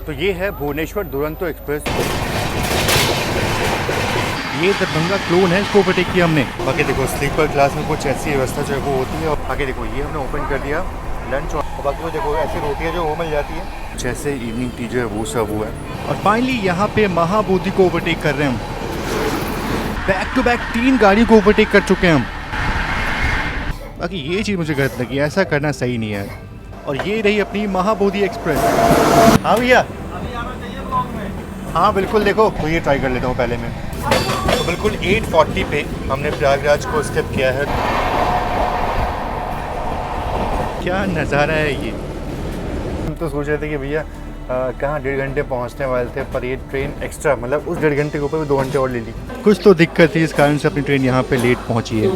तो ये है भुवनेश्वर दुरंतो एक्सप्रेस। ये दरभंगा क्लोन है, इसको ओवरटेक किया हमने। बाकी देखो स्लीपर क्लास में कुछ ऐसी व्यवस्था जो है वो होती है। और आगे देखो ये हमने ओपन कर दिया लंच। और बाकी वो देखो ऐसी रोटियाँ जो वो मिल जाती है, जैसे इवनिंग टी जो है वो सब हुआ है। और फाइनली यहाँ पे महाबोधि को ओवरटेक कर रहे हैं हम। बैक टू बैक 3 गाड़ियों को ओवरटेक कर चुके हैं हम। बाकी ये चीज़ मुझे गलत लगी, ऐसा करना सही नहीं है। और ये रही अपनी महाबोधि एक्सप्रेस। हाँ भैया, हाँ बिल्कुल, देखो तो ये ट्राई कर लेता हूँ पहले मैं। तो बिल्कुल 8:40 पे हमने प्रयागराज को स्किप किया है। क्या नज़ारा है ये। हम तो सोच रहे थे कि भैया कहाँ 1.5 घंटे पहुँचने वाले थे, पर ये ट्रेन एक्स्ट्रा मतलब उस 1.5 घंटे के ऊपर भी 2 घंटे और ले ली। कुछ तो दिक्कत थी, इस कारण से अपनी ट्रेन यहाँ पे लेट पहुँची है।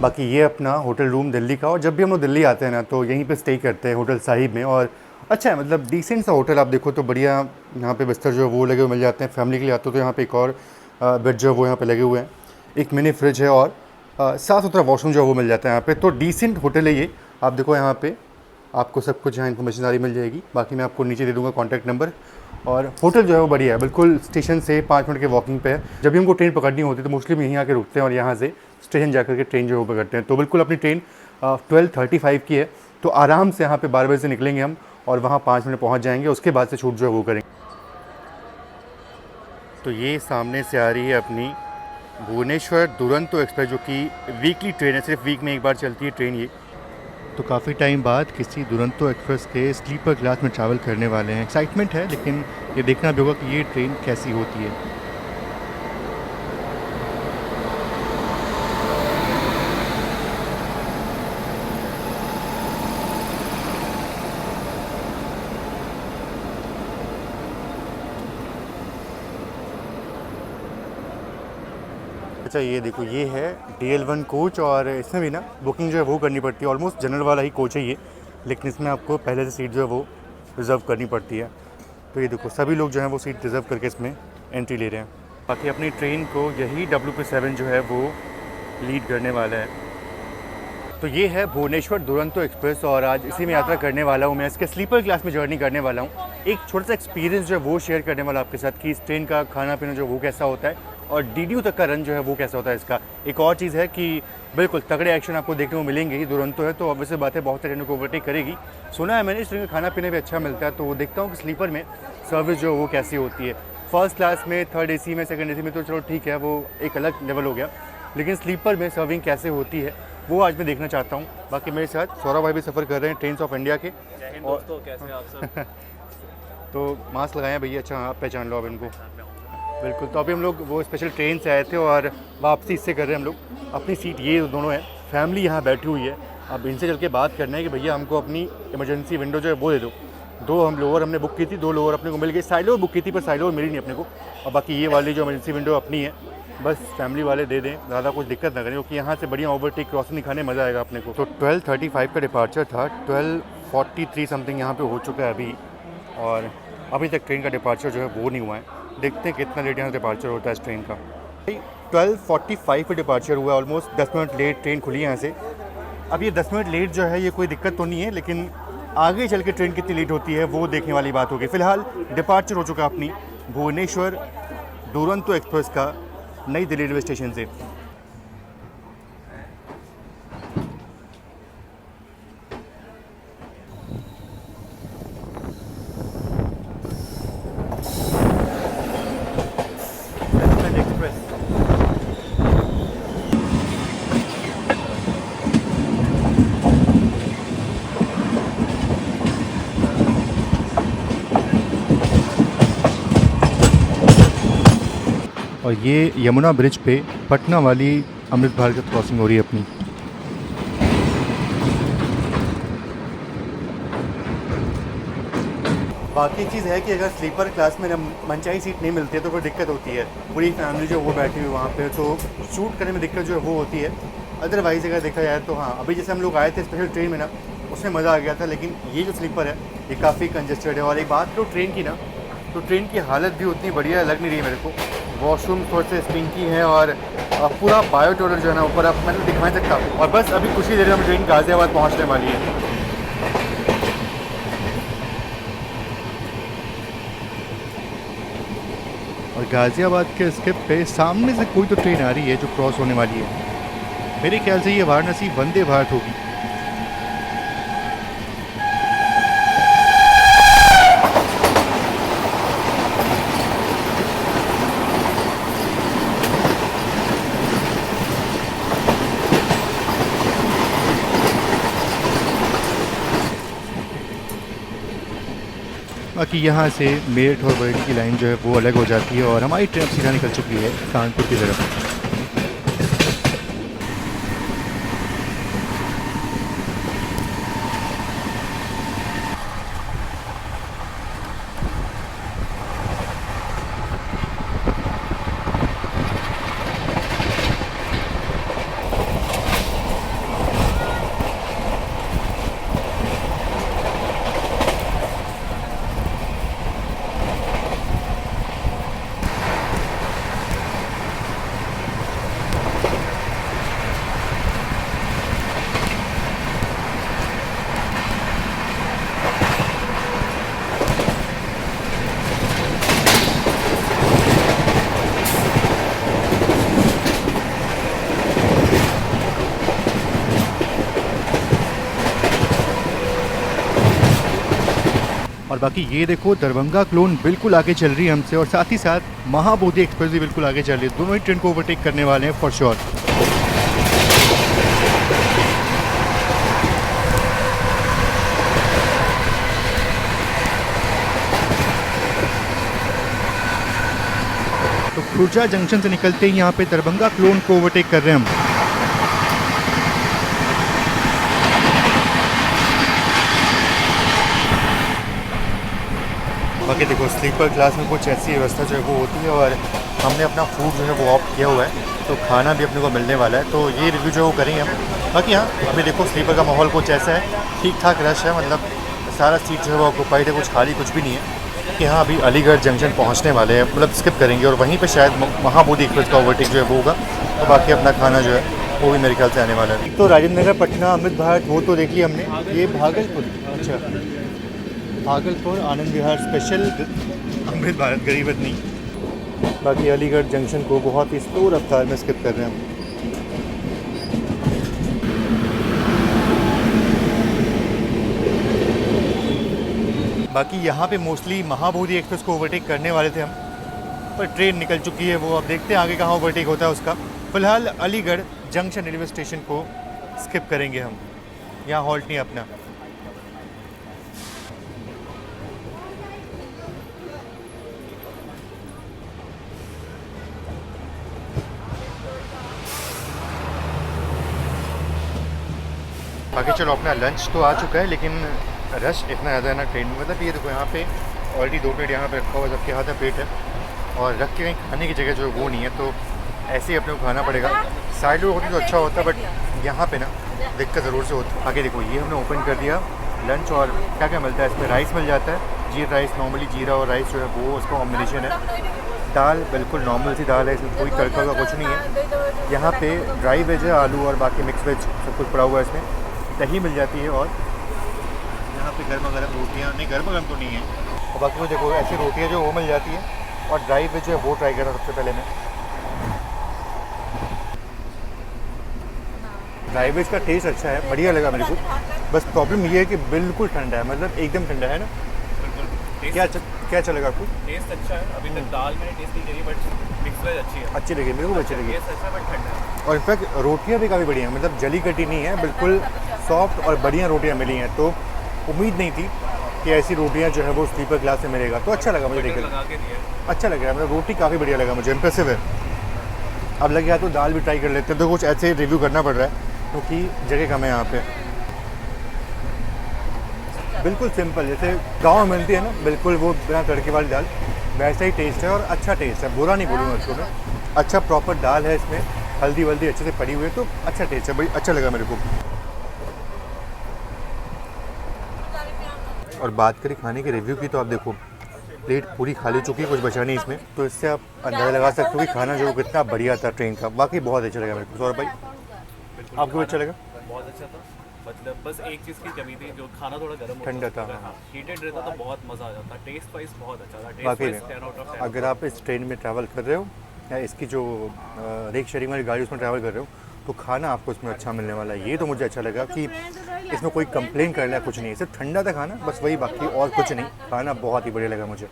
बाकी ये अपना होटल रूम दिल्ली का। और जब भी हम लोग दिल्ली आते हैं ना तो यहीं पे स्टे करते हैं होटल साहिब में। और अच्छा है, मतलब डिसेंट सा होटल। आप देखो तो बढ़िया यहाँ पे बिस्तर जो है वो लगे हुए मिल जाते हैं। फैमिली के लिए आते हो तो यहाँ पे एक और बेड जो है वो यहाँ पे लगे हुए हैं। एक मिनी फ्रिज है और साफ़ सुथरा वॉशरूम जो है वो मिल जाता है यहाँ पे। तो डिसेंट होटल है ये। आप देखो यहाँ पे आपको सब कुछ यहाँ इन्फॉर्मेशन सारी मिल जाएगी। बाकी मैं आपको नीचे दे दूँगा कॉन्टैक्ट नंबर। और होटल जो है वो बढ़िया है, बिल्कुल स्टेशन से 5 मिनट के वॉकिंग पे है। जब भी हमको ट्रेन पकड़नी होती है तो मोस्टली हम यहीं आके रुकते हैं और यहाँ से स्टेशन जाकर के ट्रेन जो है वो पकड़ते हैं। तो बिल्कुल अपनी ट्रेन 12:35 की है, तो आराम से यहाँ पे 12 बजे से निकलेंगे हम और वहाँ 5 मिनट पहुँच जाएंगे। उसके बाद से शूट जो है वो करेंगे। तो ये सामने से आ रही है अपनी भुवनेश्वर दुरंतो एक्सप्रेस, जो कि वीकली ट्रेन है, सिर्फ वीक में एक बार चलती है ट्रेन ये। तो काफ़ी टाइम बाद किसी दुरंतो एक्सप्रेस के स्लीपर क्लास में ट्रैवल करने वाले हैं। एक्साइटमेंट है, लेकिन ये देखना भी होगा कि ये ट्रेन कैसी होती है। अच्छा ये देखो, ये है DL1 कोच। और इसमें भी ना बुकिंग जो है वो करनी पड़ती है। ऑलमोस्ट जनरल वाला ही कोच है ये, लेकिन इसमें आपको पहले से सीट जो है वो रिज़र्व करनी पड़ती है। तो ये देखो सभी लोग जो हैं वो सीट रिज़र्व करके इसमें एंट्री ले रहे हैं। बाकी अपनी ट्रेन को यही WP7 जो है वो लीड करने वाला है। तो ये है भुवनेश्वर दुरंतो एक्सप्रेस और आज इसी में यात्रा करने वाला हूँ मैं। इसके स्लीपर क्लास में जर्नी करने वाला हूँ। एक छोटा सा एक्सपीरियंस जो है वो शेयर करने वाला आपके साथ कि इस ट्रेन का खाना पीना जो वो कैसा होता है और DDU तक का रन जो है वो कैसा होता है इसका। एक और चीज़ है कि बिल्कुल तगड़े एक्शन आपको देखने को मिलेंगे ही। दुरंतो है तो ऑब्वियस बात है बहुत ट्रेनों को ओवरटेक करेगी। सुना है मैंने इस ट्रेन का खाना पीना भी अच्छा मिलता है, तो वो देखता हूँ कि स्लीपर में सर्विस जो है वो कैसी होती है। फर्स्ट क्लास में, थर्ड AC में, सेकंड AC में तो चलो ठीक है, वो एक अलग लेवल हो गया, लेकिन स्लीपर में सर्विंग कैसे होती है वो आज मैं देखना चाहता हूँ। बाकी मेरे साथ सौरभ भाई भी सफ़र कर रहे हैं ट्रेन्स ऑफ इंडिया के। और दोस्तों कैसे हैं आप सब? तो मास्क लगाए भैया, अच्छा आप पहचान लो अब इनको। बिल्कुल। तो अभी हम लोग वो स्पेशल ट्रेन से आए थे और वापसी इससे कर रहे हैं हम लोग। अपनी सीट ये दोनों हैं, फैमिली यहाँ बैठी हुई है। अब इनसे चल के बात करना है कि भैया हमको अपनी इमरजेंसी विंडो जो है वो दे दो। 2 हम लोअर हमने बुक की थी, 2 लोअर अपने को मिल गई। साइड लोअर बुक की थी पर साइड लोअर मिली नहीं अपने को। और बाकी ये वाली जो इमरजेंसी विंडो अपनी है, बस फैमिली वाले दे दें, ज़्यादा कुछ दिक्कत ना करें, क्योंकि यहाँ से बढ़िया ओवरटेक क्रॉसिंग दिखाने मज़ा आएगा अपने को। तो 12:35 का डिपार्चर था, 12:43 समथिंग यहाँ पे हो चुका है अभी। और अभी तक ट्रेन का डिपार्चर जो है वो नहीं हुआ है। देखते हैं कितना लेट यहाँ से डिपार्चर होता है इस ट्रेन का। 12:45 पे डिपार्चर हुआ है, ऑलमोस्ट 10 मिनट लेट ट्रेन खुली है यहाँ से। अब ये 10 मिनट लेट जो है ये कोई दिक्कत तो नहीं है, लेकिन आगे चल के ट्रेन कितनी लेट होती है वो देखने वाली बात होगी। फ़िलहाल डिपार्चर हो चुका अपनी भुवनेश्वर दुरंतो एक्सप्रेस का नई दिल्ली रेलवे स्टेशन से। और ये यमुना ब्रिज पे पटना वाली अमृत भारत क्रॉसिंग हो रही है अपनी। बाकी चीज़ है कि अगर स्लीपर क्लास में मनचाही सीट नहीं मिलती है तो फिर दिक्कत होती है। पूरी फैमिली जो वो बैठी हुई वहाँ पे, तो शूट करने में दिक्कत जो है वो होती है। अदरवाइज़ अगर देखा जाए तो हाँ, अभी जैसे हम लोग आए थे स्पेशल ट्रेन में ना, उसमें मज़ा आ गया था। लेकिन ये जो स्लीपर है ये काफ़ी कंजस्टेड है। और एक बात करो ट्रेन की ना, तो ट्रेन की हालत भी उतनी बढ़िया लग नहीं रही है मेरे को। वॉशरूम थोड़े से स्टिंकी हैं और पूरा बायो टॉयलेट जो है ना ऊपर, आप मैंने दिखा नहीं सकता। और बस अभी कुछ ही देर में ट्रेन गाज़ियाबाद पहुँचने वाली है। और गाज़ियाबाद के स्किप पे सामने से कोई तो ट्रेन आ रही है जो क्रॉस होने वाली है। मेरे ख्याल से ये वाराणसी वंदे भारत होगी। बाकी यहाँ से मेरठ और बरेली की लाइन जो है वो अलग हो जाती है और हमारी ट्रेन सीधा निकल चुकी है कानपुर की तरफ। और बाकी ये देखो दरभंगा क्लोन बिल्कुल आगे चल रही है हमसे, और साथ ही साथ महाबोधि एक्सप्रेस भी बिल्कुल आगे चल रही है। दोनों ही ट्रेन को ओवरटेक करने वाले हैं फॉर श्योर। तो खुर्जा जंक्शन से निकलते ही यहाँ पे दरभंगा क्लोन को ओवरटेक कर रहे हैं हम। बाकी देखो स्लीपर क्लास में कुछ ऐसी व्यवस्था जो है वो होती है, और हमने अपना फूड जो है वो ऑप्ट किया हुआ है, तो खाना भी अपने को मिलने वाला है। तो ये रिव्यू जो है वो करेंगे हम। बाकी हाँ अभी देखो स्लीपर का माहौल कुछ ऐसा है, ठीक ठाक रश है, मतलब सारा सीट जो है वो ऑक्यूपाइड है, कुछ खाली कुछ भी नहीं है। कि हाँ अभी अलीगढ़ जंक्शन पहुँचने वाले हैं, मतलब स्किप करेंगे और वहीं पर शायद महाबोधि एक्सप्रेस का ओवरटेक जो है वो होगा। और बाकी अपना खाना जो है वो भी मेरे ख्याल से आने वाला है। तो राजेंद्र नगर, पटना, अमृत भारत वो तो देख लिया हमने। ये भागलपुर, अच्छा भागलपुर आनंद विहार स्पेशल अमृत भारत गरीब रथ नहीं। बाकी अलीगढ़ जंक्शन को बहुत ही स्लो रफ्तार में स्किप कर रहे हैं हम। बाकी यहाँ पे मोस्टली महाबोधि एक्सप्रेस को ओवरटेक करने वाले थे हम, पर ट्रेन निकल चुकी है। वो अब देखते हैं आगे कहाँ ओवरटेक होता है उसका। फ़िलहाल अलीगढ़ जंक्शन रेलवे स्टेशन को स्किप करेंगे हम, यहाँ हॉल्ट नहीं अपना। बाकी चलो अपना लंच तो आ चुका है, लेकिन रश इतना ज़्यादा है ना ट्रेन में। मतलब ये देखो यहाँ पे ऑलरेडी 2 प्लेट यहाँ पे रखा हुआ है, सबके हाथ में प्लेट है, और रख के कहीं खाने की जगह जो है वो नहीं है, तो ऐसे ही अपने को खाना पड़ेगा। साइड में होती तो अच्छा होता, बट यहाँ पे ना दिक्कत ज़रूर से होती। आगे देखो ये हमने ओपन कर दिया लंच, और क्या क्या मिलता है इसमें। राइस मिल जाता है, जीरा राइस, नॉर्मली जीरा और राइस जो है वो उसका कॉम्बिनेशन है। दाल बिल्कुल नॉर्मल सी दाल है, इसमें कोई तड़का का कुछ नहीं है। यहाँ पे ड्राई वेज है, आलू और बाकी मिक्स वेज सब कुछ पड़ा हुआ है इसमें। दही मिल जाती है, और यहाँ पे गर्मा गर्म रोटियाँ, नहीं गर्मा गर्म तो नहीं है। और बाकी वो देखो ऐसी रोटियाँ जो वो मिल जाती है, और ड्राई वेज जो है वो ट्राई करना सबसे पहले मैं। ड्राई वेज का टेस्ट अच्छा है, बढ़िया लगा मेरे को। बस प्रॉब्लम ये है कि बिल्कुल ठंडा है, मतलब एकदम ठंडा है ना। क्या चलेगा आपको? टेस्ट अच्छा है, अभी तक दाल मैंने टेस्ट नहीं करी, बट मिक्स वेज अच्छी है, अच्छी लगी मेरे को, अच्छी लगी। टेस्ट अच्छा है बट ठंडा है। और इनफैक्ट रोटियाँ भी काफ़ी बढ़िया हैं, मतलब जली कटी नहीं है, बिल्कुल सॉफ्ट और बढ़िया रोटियाँ मिली हैं। तो उम्मीद नहीं थी कि ऐसी रोटियाँ जो है वो स्लीपर क्लास में मिलेगा, तो अच्छा लगा मुझे देखकर, अच्छा लग रहा है। मतलब रोटी काफ़ी बढ़िया लगा मुझे, इम्प्रेसिव है। अब लग गया तो दाल भी ट्राई कर लेते हैं, तो कुछ ऐसे रिव्यू करना पड़ रहा है क्योंकि जगह कम है यहाँ पे। बिल्कुल सिंपल जैसे गाँव में मिलती है ना, बिल्कुल वो बिना तड़के वाली दाल, वैसा ही टेस्ट है, और अच्छा टेस्ट है, बुरा नहीं बोलूँगा उसको मैं। अच्छा प्रॉपर दाल है इसमें, हल्दी वल्दी अच्छे से पड़ी हुई है, तो अच्छा टेस्ट है, बड़ी अच्छा लगा मेरे को। और बात करें खाने के रिव्यू की, तो आप देखो प्लेट पूरी खाली चुकी है, कुछ बचा नहीं इसमें, तो इससे आप अंदाज़ा लगा सकते हो कि खाना जो कितना बढ़िया था ट्रेन का। वाकई बहुत अच्छा लगा मेरे को। सौरभ भाई आपको भी अच्छा लगा? बहुत अच्छा था, मतलब बस एक चीज़ की कमी थी, जो खाना थोड़ा गर्म होता ठंडा था, हाँ, हीटेड रहता तो बहुत मज़ा आ जाता। टेस्ट वाइज बहुत अच्छा था, टेस्ट वाकई वाइज में 10 आउट ऑफ 10। अगर आप इस ट्रेन में ट्रैवल कर रहे हो या इसकी जो रेक शेयरिंग वाली गाड़ी उसमें ट्रैवल कर रहे हो तो खाना आपको इसमें अच्छा मिलने वाला है। ये तो मुझे अच्छा लगा कि इसमें कोई कंप्लेन करने का कुछ नहीं है, सिर्फ ठंडा था खाना बस, वही, बाकी और कुछ नहीं। खाना बहुत ही बढ़िया लगा मुझे।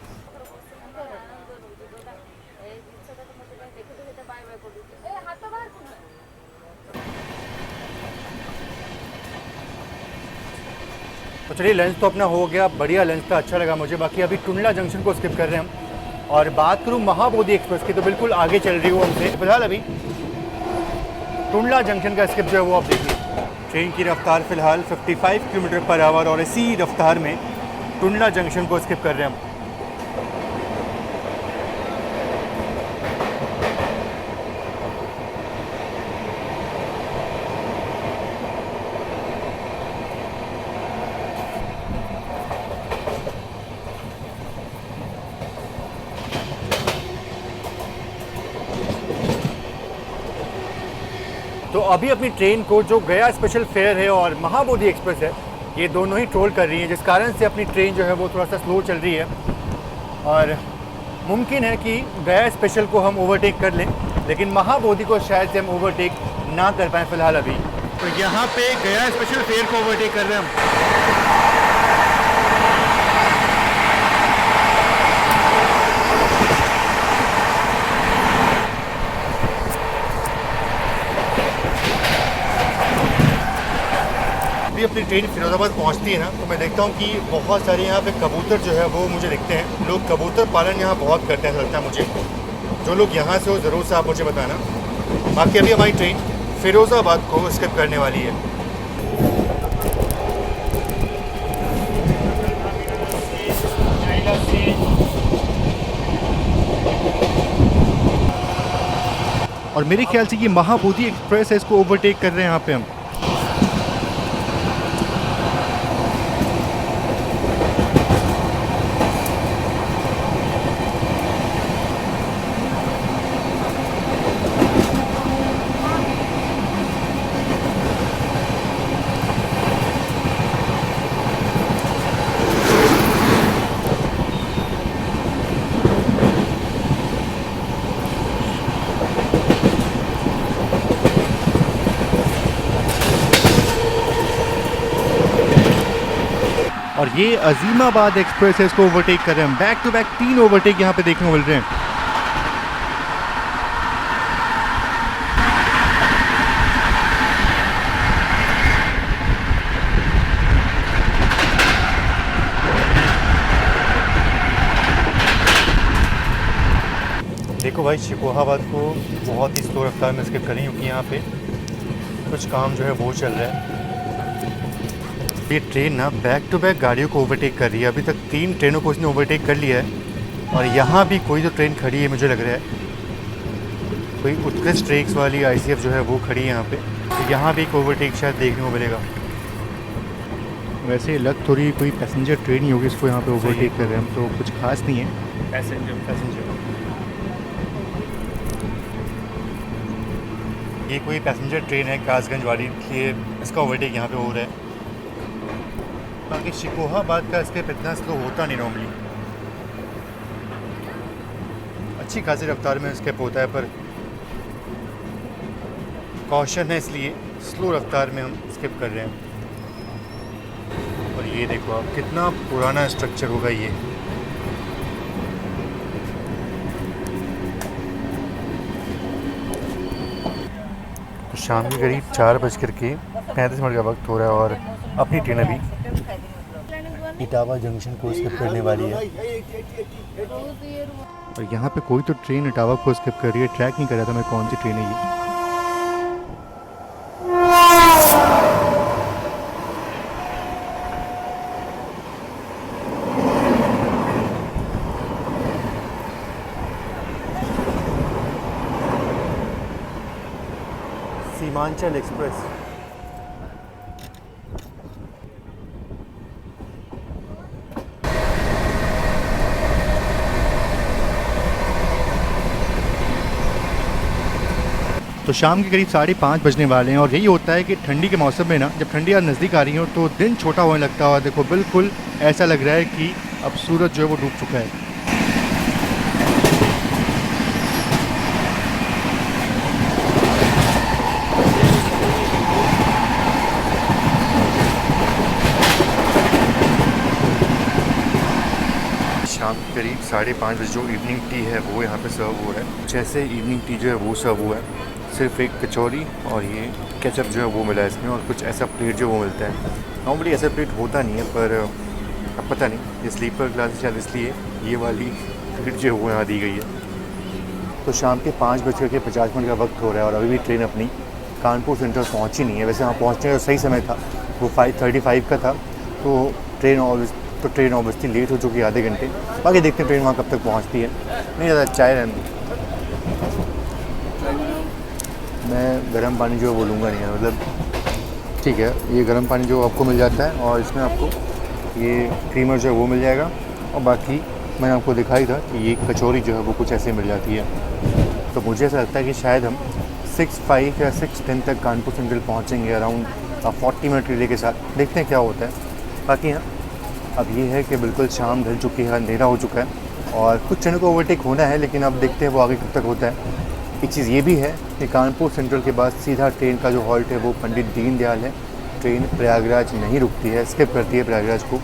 तो चलिए लंच तो अपना हो गया, बढ़िया लंच था, अच्छा लगा मुझे। बाकी अभी टुंडला जंक्शन को स्किप कर रहे हैं हम, और बात करूँ महाबोधि एक्सप्रेस की तो बिल्कुल आगे चल रही हो हमसे। फिलहाल अभी टुंडला जंक्शन का स्किप जो है वो आप देखिए। ट्रेन की रफ्तार फिलहाल 55 किलोमीटर पर आवर, और इसी रफ्तार में टुंडला जंक्शन को स्किप कर रहे हैं हम। तो अभी अपनी ट्रेन को जो गया स्पेशल फेयर है और महाबोधि एक्सप्रेस है, ये दोनों ही ट्रोल कर रही हैं, जिस कारण से अपनी ट्रेन जो है वो थोड़ा सा स्लो चल रही है, और मुमकिन है कि गया स्पेशल को हम ओवरटेक कर लें, लेकिन महाबोधि को शायद से हम ओवरटेक ना कर पाएँ फिलहाल अभी। तो यहाँ पे गया स्पेशल फेयर को ओवरटेक कर रहे हैं हम। अपनी ट्रेन फिरोजाबाद पहुंचती है ना, तो मैं देखता हूँ कि बहुत सारे यहाँ पे कबूतर जो है वो मुझे दिखते हैं। लोग कबूतर पालन यहाँ बहुत करते हैं, लगता है मुझे। जो लोग यहाँ से हो ज़रूर से आप मुझे बताना। बाकी अभी हमारी ट्रेन फिरोज़ाबाद को स्किप करने वाली है। और मेरे ख्याल से ये महाबोधि एक्सप्रेस है, इसको ओवरटेक कर रहे हैं यहाँ पे हम। और ये अजीमाबाद एक्सप्रेस है, इसको ओवरटेक कर रहे हैं हम। बैक टू बैक 3 ओवरटेक यहाँ पे देखने को मिल रहे हैं। देखो भाई, शिकोहाबाद को बहुत ही स्लो रफ्तार में स्किप करें, क्योंकि यहाँ पे कुछ काम जो है वो चल रहा है। ये ट्रेन ना बैक टू बैक गाड़ियों को ओवरटेक कर रही है। अभी तक 3 ट्रेनों को इसने ओवरटेक कर लिया है, और यहाँ भी कोई तो ट्रेन खड़ी है, मुझे लग रहा है कोई उत्कृष्ट ट्रेक्स वाली ICF जो है वो खड़ी है यहाँ पे। तो यहाँ भी एक ओवरटेक शायद देखने को मिलेगा। वैसे लग थोड़ी कोई पैसेंजर ट्रेन ही होगी, इसको यहाँ पे ओवरटेक कर रहे हैं हम, तो कुछ खास नहीं है। पैसेंजर ये कोई पैसेंजर ट्रेन है कासगंज वाली, इसलिए इसका ओवरटेक यहाँ पे हो रहा है। बाकी शिकोहाबाद का स्किप इतना स्लो होता नहीं नॉर्मली, अच्छी खासी रफ्तार में स्किप होता है, पर कॉशन है इसलिए स्लो रफ्तार में हम स्किप कर रहे हैं। और ये देखो आप, कितना पुराना स्ट्रक्चर होगा ये। तो शाम के करीब 4:35 का वक्त हो रहा है, और अपनी ट्रेन अभी इटावा जंक्शन को स्किप करने वाली है। और यहाँ पे कोई तो ट्रेन इटावा को स्किप कर रही है। ट्रैक नहीं कर रहा था मैं कौन सी ट्रेन है ये। सीमांचल एक्सप्रेस। तो शाम के करीब 5:30 बजने वाले हैं और यही होता है कि ठंडी के मौसम में ना, जब ठंडी नज़दीक आ रही हो तो दिन छोटा होने लगता है और देखो बिल्कुल ऐसा लग रहा है कि अब सूरज जो है वो डूब चुका है। शाम के करीब 5:30 बजे जो इवनिंग टी है वो यहाँ पे सर्व हो रहा है। जैसे इवनिंग टी जो है वो सर्व हुआ है, सिर्फ एक कचौरी और ये केचप जो है वो मिला है इसमें, और कुछ ऐसा प्लेट जो वो मिलता है। नॉर्मली ऐसा प्लेट होता नहीं है, पर अब पता नहीं ये स्लीपर क्लास शायद इसलिए ये वाली प्लेट जो है वो यहाँ दी गई है। तो शाम के 5:50 का वक्त हो रहा है और अभी भी ट्रेन अपनी कानपुर सेंट्रल पहुँची नहीं है। वैसे वहाँ पहुँचने का सही समय था, वो 5:35 का था। तो ट्रेन ऑब्वियसली लेट हो चुकी है आधे घंटे। बाकी देखते हैं ट्रेन वहाँ कब तक पहुँचती है। नहीं ज़्यादा चाय रहने दो, मैं गर्म पानी जो है वो लूँगा नहीं है, मतलब ठीक है। ये गर्म पानी जो आपको मिल जाता है और इसमें आपको ये क्रीमर जो है वो मिल जाएगा, और बाकी मैंने आपको दिखाई था कि ये कचौरी जो है वो कुछ ऐसे मिल जाती है। तो मुझे ऐसा लगता है कि शायद हम 6:05 या 6:10 तक कानपुर सेंट्रल पहुँचेंगे अराउंड 40 मिनट डिले के साथ। देखते हैं क्या होता है। बाकी हाँ, अब ये है कि बिल्कुल शाम ढल चुकी है, अंधेरा हो चुका है और कुछ ट्रेनों को ओवरटेक होना है, लेकिन अब देखते हैं वो आगे कब तक होता है। एक चीज़ ये भी है कि कानपुर सेंट्रल के बाद सीधा ट्रेन का जो हॉल्ट है वो पंडित दीनदयाल है। ट्रेन प्रयागराज नहीं रुकती है, स्किप करती है प्रयागराज को।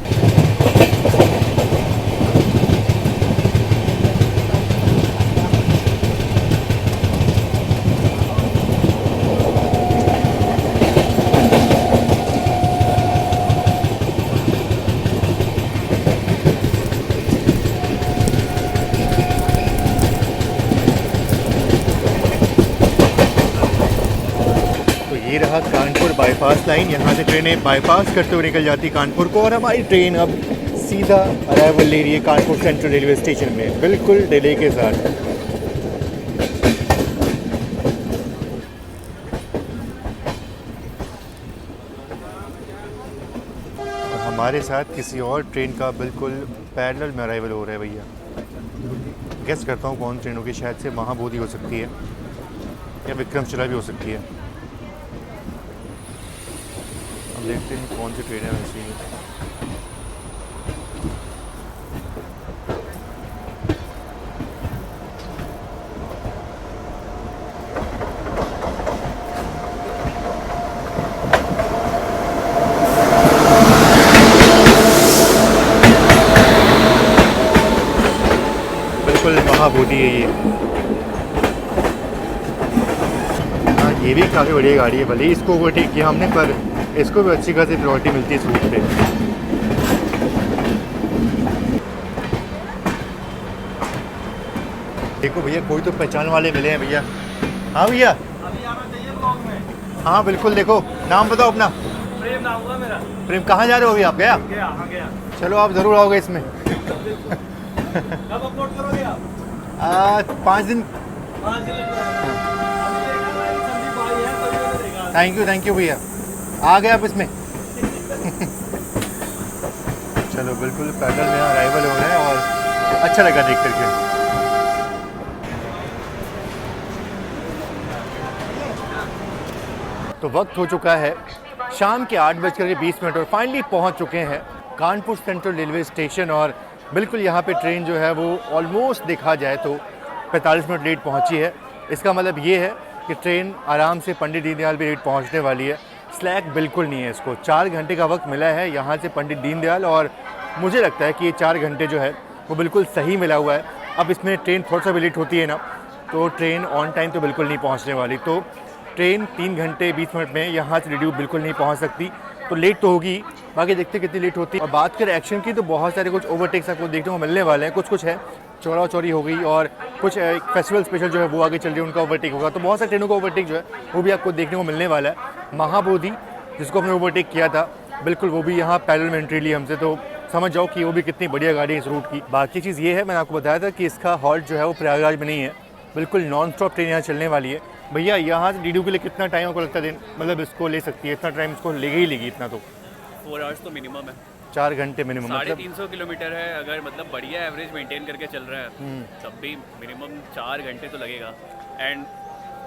ये रहा कानपुर बाईपास लाइन, यहाँ से ट्रेनें बाईपास करते हुए निकल जाती कानपुर को, और हमारी ट्रेन अब सीधा अराइवल ले रही है कानपुर सेंट्रल रेलवे स्टेशन में, बिल्कुल डिले के साथ। और हमारे साथ किसी और ट्रेन का बिल्कुल पैरेलल में अराइवल हो रहा है भैया। गेस करता हूँ कौन ट्रेन होगी, शायद से महाबोधि हो सकती है या विक्रमशिला भी हो सकती है। देखते हैं कौन सी ट्रेन है वैसे ही। बिल्कुल महाबोधि है ये। हाँ, ये भी काफ़ी बढ़िया गाड़ी है, भले ही इसको ओवरटेक किया हमने, पर इसको भी अच्छी खासी प्रायोरिटी मिलती है इस रूट पे। देखो भैया, कोई तो पहचान वाले मिले हैं भैया। हाँ भैया, अभी आना चाहिए ब्लॉग में। हाँ बिल्कुल। देखो नाम बताओ अपना। प्रेम नाम हुआ मेरा। प्रेम, कहाँ जा रहे हो अभी आप? गया? गया। चलो आप ज़रूर आओगे इसमें। कब अपलोड करोगे आप? 5 दिन। 5 दिन लग जाएगा। संदीप भाई है, तभी मैंने देखा। थैंक यू भैया, आ गए आप इसमें। चलो बिल्कुल पैदल में अराइवल हो रहा है और अच्छा लगा देख करके। तो वक्त हो चुका है शाम के 8:20 और फाइनली पहुंच चुके हैं कानपुर सेंट्रल रेलवे स्टेशन। और बिल्कुल यहाँ पे ट्रेन जो है वो ऑलमोस्ट देखा जाए तो 45 मिनट लेट पहुँची है। इसका मतलब ये है कि ट्रेन आराम से पंडित दीनदयाल भी लेट पहुँचने वाली है। स्लैक बिल्कुल नहीं है इसको। 4 घंटे का वक्त मिला है यहाँ से पंडित दीनदयाल, और मुझे लगता है कि ये 4 घंटे जो है वो बिल्कुल सही मिला हुआ है। अब इसमें ट्रेन थोड़ा सा भी लेट होती है ना, तो ट्रेन ऑन टाइम तो बिल्कुल नहीं पहुँचने वाली। तो ट्रेन 3 घंटे 20 मिनट में यहाँ से रिड्यूब बिल्कुल नहीं पहुँच सकती, तो लेट तो होगी। बाकी देखते कितनी लेट होती है। और बात करें एक्शन की, तो बहुत सारे कुछ ओवरटेक्स आपको देखने को मिलने वाले हैं। कुछ है चौरा चौरी हो गई, और कुछ फेस्टिवल स्पेशल जो है वो आगे चल रही है, उनका ओवरटेक होगा। तो बहुत सारी ट्रेनों का ओवरटेक जो है वो भी आपको देखने को मिलने वाला है। महाबोधि जिसको हमने ओवरटेक किया था, बिल्कुल वो भी यहाँ पैरेलल में एंट्री ली हमसे, तो समझ जाओ कि वो भी कितनी बढ़िया गाड़ी है इस रूट की। बाकी चीज़ ये है, मैंने आपको बताया था कि इसका हॉल्ट जो है वो प्रयागराज में नहीं है, बिल्कुल नॉन स्टॉप ट्रेन यहाँ चलने वाली है। भैया यहाँ से डीडू के लिए कितना टाइम आपको लगता है दिन, मतलब इसको ले सकती है? इतना टाइम इसको लेगी ही लेगी इतना, तो 4 आवर्स तो मिनिमम है। 4 घंटे मिनिमम, मतलब 350 किलोमीटर है। अगर मतलब बढ़िया एवरेज मेंटेन करके चल रहा है तब भी मिनिमम 4 घंटे तो लगेगा। एंड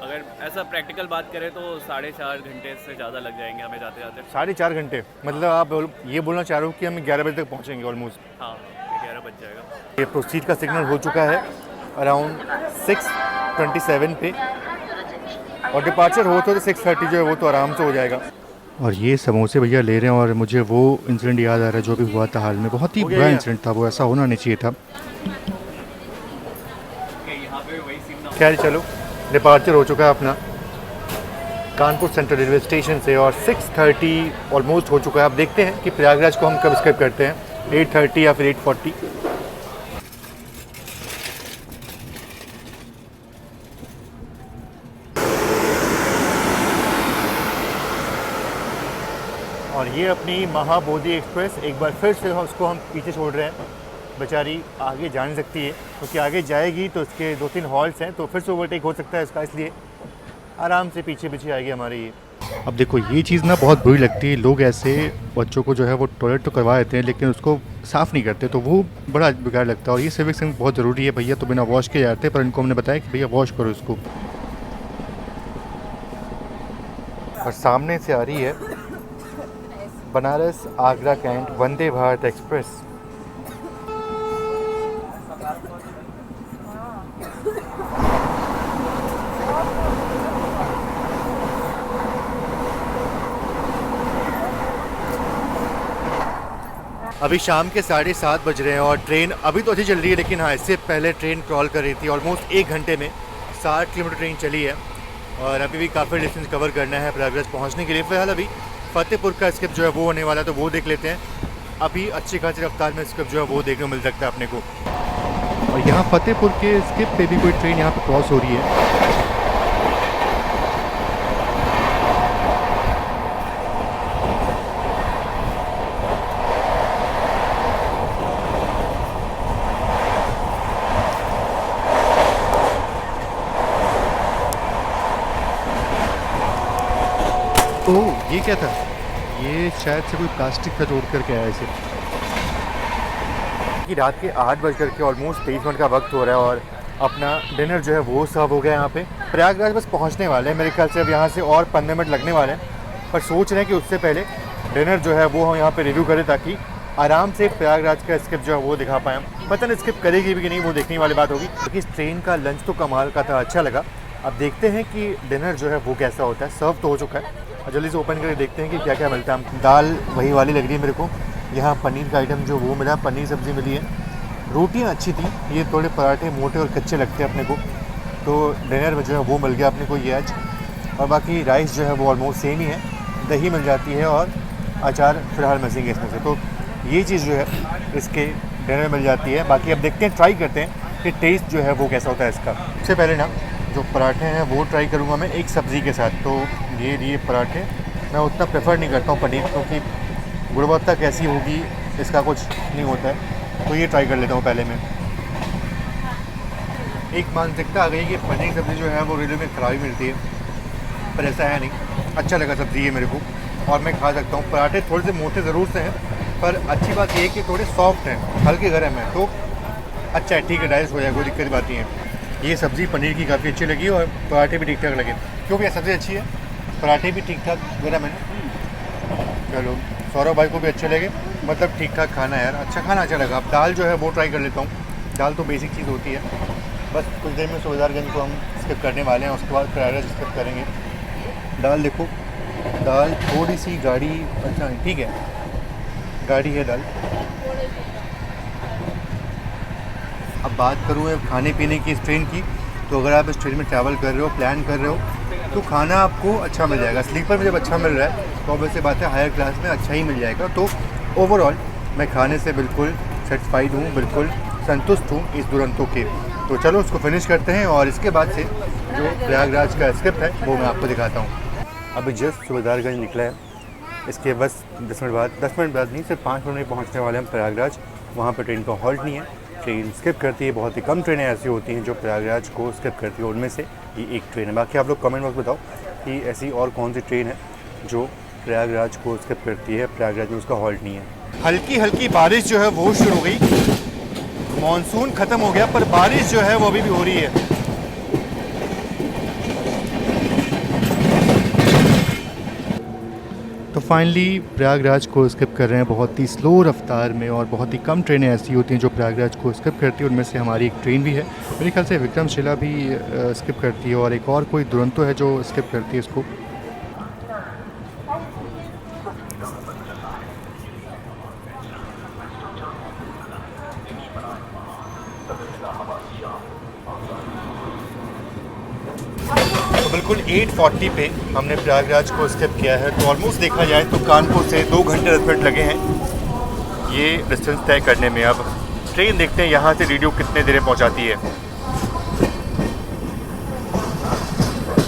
अगर ऐसा प्रैक्टिकल बात करें तो 4.5 घंटे से ज़्यादा लग जाएंगे हमें जाते जाते। 4.5 घंटे, मतलब आप ये बोलना चाह रहे हो कि हम 11 बजे तक पहुँचेंगे ऑलमोस्ट। हाँ 11 बज जाएगा। ये प्रोसीड का सिग्नल हो चुका है अराउंड 6:27 पे, और डिपार्चर हो तो 6:30 जो है वो तो आराम से हो जाएगा। और ये समोसे भैया ले रहे हैं, और मुझे वो इंसिडेंट याद आ रहा है जो भी हुआ था हाल में। बहुत ही बुरा इंसिडेंट था वो, ऐसा होना नहीं चाहिए था। यहाँ पे वही सीन। खैर चलो, डिपार्चर हो चुका है अपना कानपुर सेंट्रल रेलवे स्टेशन से, और 6:30 ऑलमोस्ट हो चुका है। अब देखते हैं कि प्रयागराज को हम कब स्किप करते हैं, 8:30 या फिर 8:40। और ये अपनी महाबोधि एक्सप्रेस एक बार फिर से उसको हम पीछे छोड़ रहे हैं। बेचारी आगे जा नहीं सकती है, क्योंकि आगे जाएगी तो इसके 2-3 हॉल्स हैं, तो फिर से ओवरटेक हो सकता है इसका, इसलिए आराम से पीछे पीछे आएगी हमारे ये। अब देखो ये चीज़ ना बहुत बुरी लगती है, लोग ऐसे बच्चों को जो है वो टॉयलेट तो करवा देते हैं लेकिन उसको साफ़ नहीं करते, तो वो बड़ा बेकार लगता है। और ये सिविक सेंस बहुत ज़रूरी है भैया, तो बिना वॉश के जाते हैं, पर इनको हमने बताया कि भैया वॉश करो इसको। और सामने से आ रही है बनारस आगरा कैंट वंदे भारत एक्सप्रेस। अभी शाम के 7:30 बज रहे हैं, और ट्रेन अभी तो अच्छी चल रही है, लेकिन हाँ इससे पहले ट्रेन क्रॉल कर रही थी। ऑलमोस्ट 1 घंटे में 60 किलोमीटर ट्रेन चली है, और अभी भी काफ़ी डिस्टेंस कवर करना है प्रयागराज पहुंचने के लिए। फिलहाल अभी फतेहपुर का स्किप जो है वो होने वाला है, तो वो देख लेते हैं। अभी अच्छी खासी रफ्तार में स्किप जो है वो देखने को मिल सकता है अपने को। और यहाँ फतेहपुर के स्किप पे भी कोई ट्रेन यहाँ पे क्रॉस हो रही है। ओह ये क्या था, ये शायद से कोई प्लास्टिक का जोड़ करके आया इसे। कि रात के 8 बज करके ऑलमोस्ट 23 मिनट का वक्त हो रहा है, और अपना डिनर जो है वो सर्व हो गया यहाँ पे। प्रयागराज बस पहुँचने वाले हैं मेरे ख्याल से, अब यहाँ से और 15 मिनट लगने वाले हैं, पर सोच रहे हैं कि उससे पहले डिनर जो है वो हम यहाँ पे रिव्यू करें, ताकि आराम से प्रयागराज का स्किप जो है वो दिखा पाएँ। पता नहीं स्किप करेगी भी कि नहीं, वो देखने वाली बात होगी। क्योंकि इस ट्रेन का लंच तो कमाल का था, अच्छा लगा। अब देखते हैं कि डिनर जो है वो कैसा होता है। सर्व तो हो चुका है, और जल्दी से ओपन करके देखते हैं कि क्या क्या मिलता है। दाल वही वाली लग रही है मेरे को। यहाँ पनीर का आइटम जो वो मिला, पनीर सब्ज़ी मिली है। रोटियाँ अच्छी थी, ये थोड़े पराठे मोटे और कच्चे लगते हैं अपने को, तो डिनर में जो है वो मिल गया अपने को ये आज। और बाकी राइस जो है वो ऑलमोस्ट सेम ही है, दही मिल जाती है, और अचार फिलहाल मिसिंग इसमें से। तो ये चीज़ जो है इसके डिनर में मिल जाती है। बाकी अब देखते हैं, ट्राई करते हैं कि टेस्ट जो है वो कैसा होता है इसका। सबसे पहले ना जो पराठे हैं वो ट्राई करूँगा मैं एक सब्ज़ी के साथ। तो ये पराठे मैं उतना प्रेफर नहीं करता हूँ पनीर, क्योंकि गुणवत्ता कैसी होगी इसका कुछ नहीं होता है, तो ये ट्राई कर लेता हूँ पहले मैं। एक मानसिकता आ गई कि पनीर सब्ज़ी जो है वो रेलवे में खराब ही मिलती है, पर ऐसा है नहीं। अच्छा लगा सब्ज़ी ये मेरे को, और मैं खा सकता हूँ। पराठे थोड़े से मोटे ज़रूर से हैं, पर अच्छी बात ये है कि थोड़े सॉफ्ट हैं, हल्के गर्म हैं, तो अच्छा है, ठीक है, डाइजेस्ट हो जाए, कोई दिक्कत बात नहीं है। ये सब्ज़ी पनीर की काफ़ी अच्छी लगी, और पराठे भी ठीक ठाक लगे, क्योंकि ये सब्ज़ी अच्छी है, पराठे भी ठीक ठाक गर्म है ना। चलो सौरभ भाई को भी अच्छे लगे, मतलब ठीक ठाक खाना है यार, अच्छा खाना अच्छा लगा। अब दाल जो है वो ट्राई कर लेता हूँ। दाल तो बेसिक चीज़ होती है, बस कुछ देर में सूबेदारगंज को हम स्किप करने वाले हैं, उसके बाद प्रयागराज स्किप करेंगे। दाल देखो, दाल थोड़ी सी गाढ़ी, अच्छा ठीक है, गाढ़ी है दाल। अब बात करूँ खाने पीने की इस ट्रेन की, तो अगर आप इस ट्रेन में ट्रैवल कर रहे हो, प्लान कर रहे हो, तो खाना आपको अच्छा मिल जाएगा। स्लीपर में जब अच्छा मिल रहा है तो ऑब्वियस सी बात है हायर क्लास में अच्छा ही मिल जाएगा। तो ओवरऑल मैं खाने से बिल्कुल सेटिस्फाइड हूँ, बिल्कुल संतुष्ट हूँ इस दुरंतो के। तो चलो उसको फिनिश करते हैं, और इसके बाद से जो प्रयागराज का स्क्रिप्ट है वो मैं आपको दिखाता हूँ। अभी जस्ट सूबेदारगंज निकला है, इसके बस 10 मिनट बाद नहीं, सिर्फ 5 मिनट में पहुँचने वाले हम प्रयागराज। वहाँ पर ट्रेन का हॉल्ट नहीं है, ट्रेन स्किप करती है। बहुत ही कम ट्रेनें ऐसी होती हैं जो प्रयागराज को स्किप करती है, उनमें से ये एक ट्रेन है। बाकी आप लोग कमेंट बॉक्स बताओ कि ऐसी और कौन सी ट्रेन है जो प्रयागराज को स्किप करती है, प्रयागराज में उसका हॉल्ट नहीं है। हल्की हल्की बारिश जो है वो शुरू हो गई, मानसून ख़त्म हो गया, पर बारिश जो है वो अभी भी हो रही है। फाइनली प्रयागराज को स्किप कर रहे हैं बहुत ही स्लो रफ्तार में, और बहुत ही कम ट्रेनें ऐसी होती हैं जो प्रयागराज को स्किप करती है। उनमें से हमारी एक ट्रेन भी है, मेरे ख्याल से विक्रमशिला भी स्किप करती है, और एक और कोई दुरंतो है जो स्किप करती है इसको। तो बिल्कुल 8:40 पे हमने प्रयागराज को स्किप किया है। तो ऑलमोस्ट देखा जाए तो कानपुर से 2 घंटे 10 मिनट लगे हैं ये डिस्टेंस तय करने में। अब ट्रेन देखते हैं यहाँ से डीडीयू कितने देर में पहुँचाती है।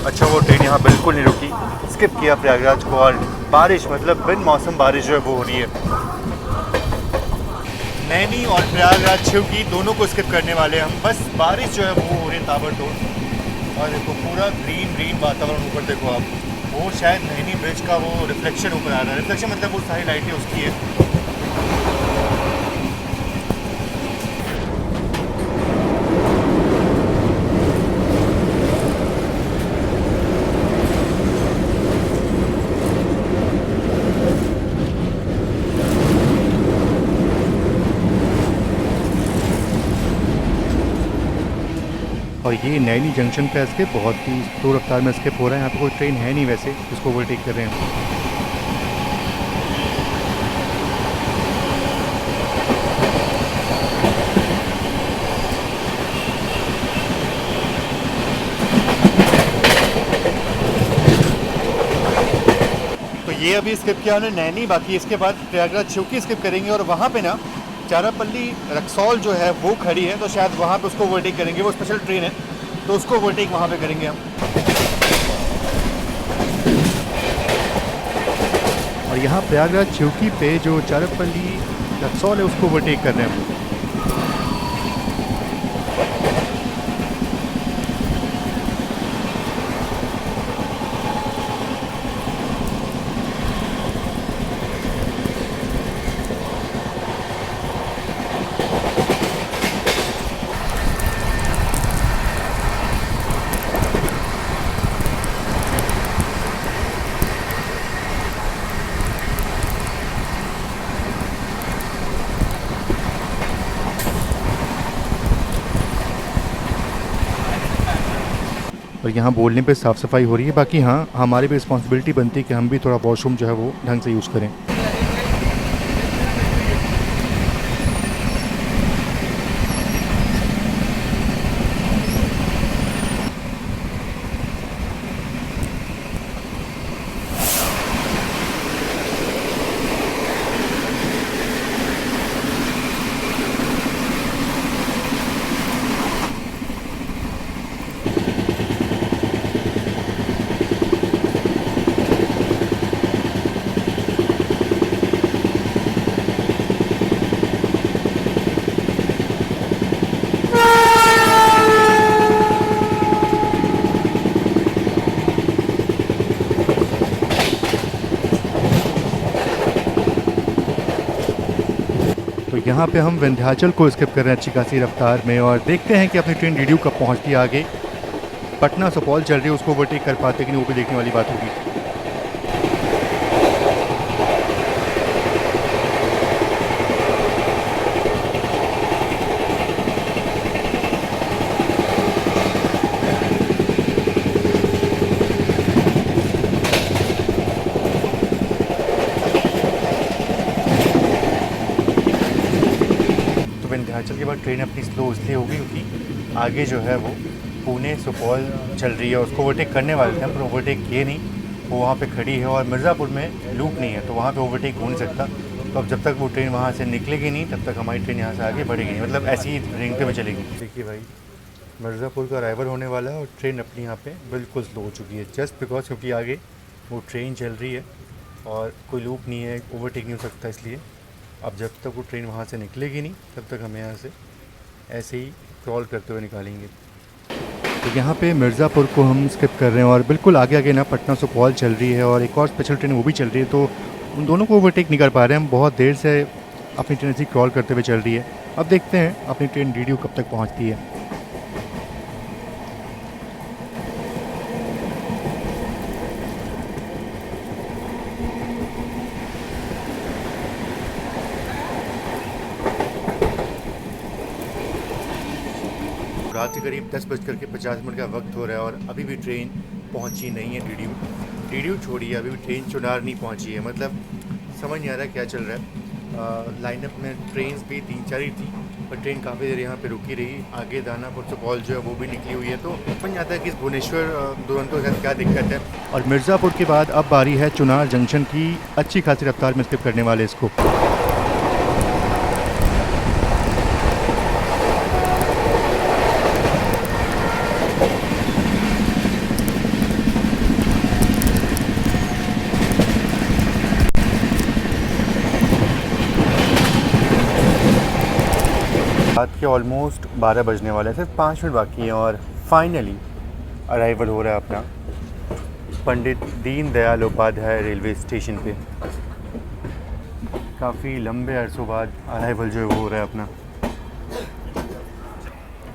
अच्छा, वो ट्रेन यहाँ बिल्कुल नहीं रुकी, स्किप किया प्रयागराज को, और बारिश मतलब बिन मौसम बारिश जो है वो हो रही है। नैनी और प्रयागराज शिवकी दोनों को स्किप करने वाले हम, बस बारिश जो है वो हो रही है ताबड़तोड़। और देखो पूरा ग्रीन ग्रीन वातावरण, ऊपर देखो आप, वो शायद नैनी ब्रिज का वो रिफ्लेक्शन ऊपर आ रहा है। रिफ्लेक्शन मतलब वो सारी लाइटें उसकी है। और ये नैनी जंक्शन का स्किप बहुत ही स्लो रफ्तार में स्किप हो रहा है। यहाँ पे कोई ट्रेन है नहीं वैसे जिसको ओवरटेक कर रहे हैं। तो ये अभी स्किप किया उन्होंने नैनी, बाकी इसके बाद प्रयागराज शिवकी स्किप करेंगे, और वहाँ पे ना चारापल्ली रक्सौल जो है वो खड़ी है, तो शायद वहाँ पे उसको ओवरटेक करेंगे। वो स्पेशल ट्रेन है तो उसको ओवरटेक वहाँ पे करेंगे हम। और यहाँ प्रयागराज शिवकी पे जो चारापल्ली रक्सौल है उसको ओवरटेक कर रहे हैं हम। और यहाँ बोलने पे साफ़ सफाई हो रही है। बाकी हाँ, हमारी भी रिस्पॉन्सिबिलिटी बनती है कि हम भी थोड़ा वॉशरूम जो है वो ढंग से यूज़ करें। तो यहाँ पे हम विंध्याचल को स्किप कर रहे हैं अच्छी खासी रफ्तार में, और देखते हैं कि अपनी ट्रेन डीडीयू कब पहुँचती है आगे। पटना सुपौल चल रही है, उसको ओवरटेक कर पाते कि नहीं वो भी देखने वाली बात होगी। विंध्याचल के बाद ट्रेन अपनी स्लो इसलिए होगी क्योंकि आगे जो है वो पुणे सुपौल चल रही है, उसको ओवरटेक करने वाले थे पर ओवरटेक किए नहीं। वो वहाँ पे खड़ी है और मिर्ज़ापुर में लूप नहीं है, तो वहाँ पे ओवरटेक हो नहीं सकता। तो अब जब तक वो ट्रेन वहाँ से निकलेगी नहीं तब तक हमारी ट्रेन यहाँ से आगे बढ़ेगी नहीं, मतलब ऐसी ही रेंगते में चलेगी। देखिए भाई, मिर्ज़ापुर का अराइवल होने वाला है और ट्रेन अपनी यहाँ पे बिल्कुल स्लो हो चुकी है, जस्ट बिकॉज क्योंकि आगे वो ट्रेन चल रही है और कोई लूप नहीं है, ओवरटेक नहीं हो सकता। इसलिए अब जब तक वो ट्रेन वहाँ से निकलेगी नहीं तब तक हमें यहाँ से ऐसे ही क्रॉल करते हुए निकालेंगे। तो यहाँ पे मिर्ज़ापुर को हम स्किप कर रहे हैं और बिल्कुल आगे आगे ना पटना सुपौल चल रही है और एक और स्पेशल ट्रेन वो भी चल रही है, तो उन दोनों को ओवरटेक नहीं कर पा रहे हैं हम। बहुत देर से अपनी ट्रेन ऐसी क्रॉल करते हुए चल रही है। अब देखते हैं अपनी ट्रेन डीडीयू कब तक पहुँचती है। रात के करीब 10:50 का वक्त हो रहा है और अभी भी ट्रेन पहुंची नहीं है डीडीयू छोड़िए, अभी भी ट्रेन चुनार नहीं पहुंची है। मतलब समझ नहीं आ रहा क्या चल रहा है। लाइनअप में ट्रेन्स भी 3-4 ही थी, पर ट्रेन काफ़ी देर यहाँ पे रुकी रही। आगे दानापुर सुपौल जो है वो भी निकली हुई है, तो समझ नहीं आता है कि इस भुवनेश्वर दुरंतो के साथ क्या दिक्कत है। और मिर्ज़ापुर के बाद अब बारी है चुनार जंक्शन की, अच्छी खासी रफ्तार में स्किप करने वाले इसको। रात के ऑलमोस्ट 12 बजने वाले हैं, सिर्फ 5 मिनट बाकी हैं और फाइनली अराइवल हो रहा है अपना पंडित दीनदयाल उपाध्याय रेलवे स्टेशन पे। काफ़ी लंबे अरसों बाद अराइवल जो है वो हो रहा है अपना।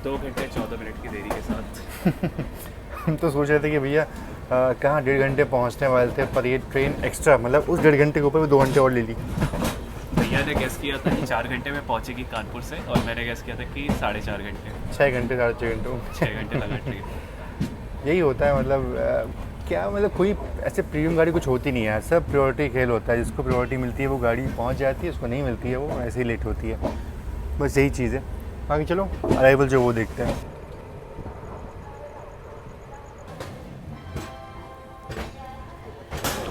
2 घंटे 14 मिनट की देरी के साथ। हम तो सोच रहे थे कि भैया कहाँ 1.5 घंटे पहुँचने वाले थे, पर ये ट्रेन एक्स्ट्रा, मतलब उस 1.5 घंटे के ऊपर भी 2 घंटे और ले ली। भैया ने गेस किया था कि 4 घंटे में पहुंचेगी कानपुर से, और मैंने गेस किया था कि 4.5 घंटे। 6 घंटे 6.5 घंटों 6 घंटे लगा ट्रेन। यही होता है। मतलब क्या, मतलब कोई ऐसे प्रीमियम गाड़ी कुछ होती नहीं है, सब प्रायोरिटी खेल होता है। जिसको प्रायोरिटी मिलती है वो गाड़ी पहुंच जाती है, उसको नहीं मिलती है वो ऐसे ही लेट होती है। बस यही चीज़ है। बाकी चलो अराइवल जो वो देखते हैं।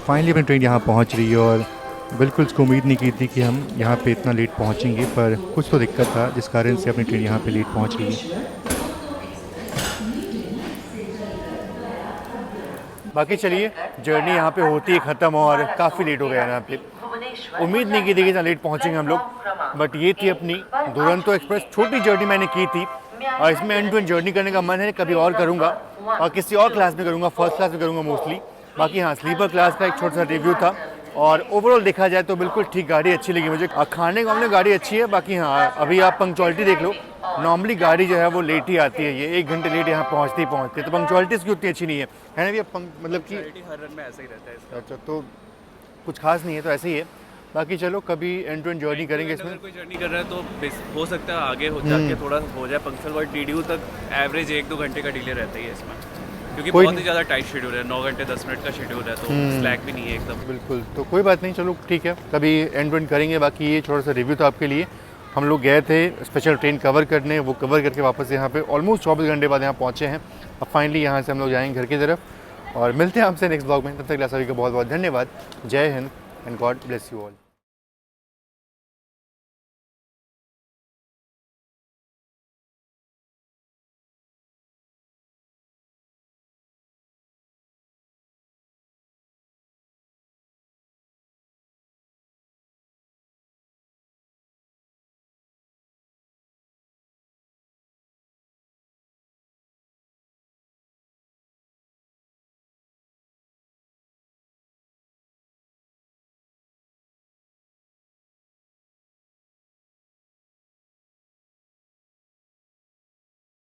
फाइनली अपनी ट्रेन यहाँ पहुँच रही है और बिल्कुल इसको उम्मीद नहीं की थी कि हम यहाँ पे इतना लेट पहुँचेंगे, पर कुछ तो दिक्कत था जिस कारण से अपनी ट्रेन यहाँ पे लेट पहुँच रही है। बाकी चलिए जर्नी यहाँ पे होती है ख़त्म और काफ़ी लेट हो गया यहाँ पे। उम्मीद नहीं की थी कि इतना लेट पहुँचेंगे हम लोग, बट ये थी अपनी दुरंतो एक्सप्रेस। छोटी जर्नी मैंने की थी और इसमें एंड टू एंड जर्नी करने का मन है, कभी और करूँगा और किसी और क्लास में करूँगा, फर्स्ट क्लास में करूँगा मोस्टली। बाकी हाँ, स्लीपर क्लास का एक छोटा सा रिव्यू था और ओवरऑल देखा जाए तो बिल्कुल ठीक गाड़ी अच्छी लगी मुझे। खाने का हमने गाड़ी अच्छी है। बाकी हाँ, अभी आप पंक्चुअलिटी देख लो, नॉर्मली गाड़ी जो है वो लेट ही आती है, ये 1 घंटे लेट यहाँ पहुँचती तो पंक्चुअलिटी इसकी उतनी अच्छी नहीं है ना भैया? मतलब कि हर रन में ऐसा ही रहता है इसका। अच्छा, तो कुछ खास नहीं है, तो ऐसे ही है। बाकी चलो कभी एंड टू एंड जर्नी करेंगे इसमें। अगर कोई जर्नी कर रहा है तो हो सकता है आगे हो जाके थोड़ा हो जाए पंक्चुअल, बट डीडीयू तक एवरेज 1-2 घंटे का डिले रहता ही है इसमें, क्योंकि बहुत ही ज़्यादा टाइट शेड्यूल है। 9 घंटे 10 मिनट का शेड्यूल है, तो स्लैक भी नहीं है एकदम। बिल्कुल, तो कोई बात नहीं, चलो ठीक है, कभी एंड टू एंड करेंगे। बाकी ये थोड़ा सा रिव्यू था आपके लिए। हम लोग गए थे स्पेशल ट्रेन कवर करने, वो कवर करके वापस यहाँ पे ऑलमोस्ट 24 घंटे बाद यहाँ पहुँचे हैं। अब फाइनली यहाँ से हम लोग जाएंगे घर की तरफ और मिलते हैं आपसे नेक्स्ट ब्लॉग में। तब तक सभी का बहुत बहुत धन्यवाद। जय Hind and God bless you all.